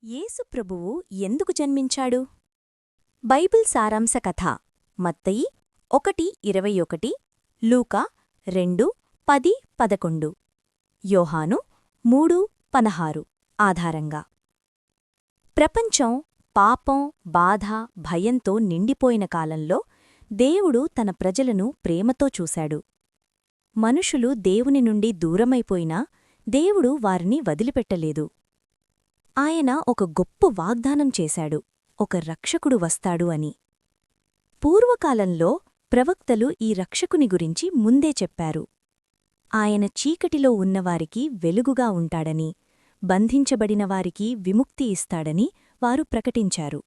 యేసు ప్రభువు ఎందుకు జన్మించాడు? బైబిల్ సారాంశ కథ మత్తయి 1:21, లూకా 2:10-11, యోహాను 3:16 ఆధారంగా. ప్రపంచం పాపం, బాధ, భయంతో నిండిపోయిన కాలంలో దేవుడు తన ప్రజలను ప్రేమతో చూశాడు. మనుషులు దేవుని నుండి దూరమైపోయినా దేవుడు వారిని వదిలిపెట్టలేదు. ఆయన ఒక గొప్ప వాగ్దానం చేశాడు, ఒక రక్షకుడు వస్తాడు అని. పూర్వకాలంలో ప్రవక్తలు ఈ రక్షకుని గురించి ముందే చెప్పారు. ఆయన చీకటిలో ఉన్నవారికి వెలుగుగా ఉంటాడని, బంధించబడినవారికి విముక్తి ఇస్తాడని వారు ప్రకటించారు.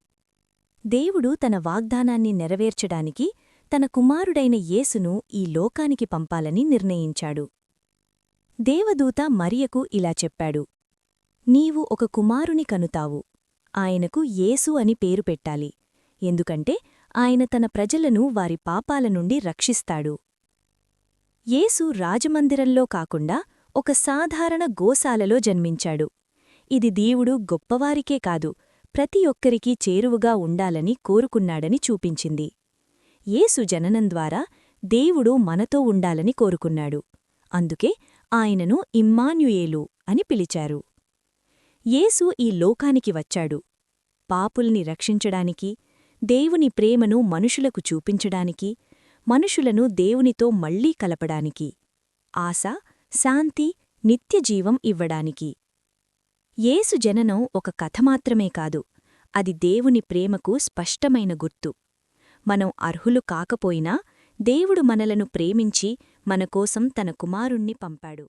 దేవుడు తన వాగ్దానాన్ని నెరవేర్చడానికి తన కుమారుడైన యేసును ఈ లోకానికి పంపాలని నిర్ణయించాడు. దేవదూత మరియకు ఇలా చెప్పాడు, నీవు ఒక కుమారుని కనుతావు. ఆయనకు యేసు అని పేరు పెట్టాలి, ఎందుకంటే ఆయన తన ప్రజలను వారి పాపాల నుండి రక్షిస్తాడు. యేసు రాజమందిరంలో కాకుండా ఒక సాధారణ గోశాలలో జన్మించాడు. ఇది దేవుడు గొప్పవారికే కాదు, ప్రతి ఒక్కరికీ చేరువుగా ఉండాలని కోరుకున్నాడని చూపించింది. యేసు జననం ద్వారా దేవుడు మనతో ఉండాలని కోరుకున్నాడు. అందుకే ఆయనను ఇమ్మాన్యుయేలు అని పిలిచారు. యేసు ఈ లోకానికి వచ్చాడు, పాపుల్ని రక్షించడానికి, దేవుని ప్రేమను మనుషులకు చూపించడానికి, మనుషులను దేవునితో మళ్లీ కలపడానికి, ఆశ, శాంతి, నిత్యజీవం ఇవ్వడానికి. యేసు జననం ఒక కథ మాత్రమే కాదు, అది దేవుని ప్రేమకు స్పష్టమైన గుర్తు. మనం అర్హులు కాకపోయినా దేవుడు మనలను ప్రేమించి మనకోసం తన కుమారుణ్ణి పంపాడు.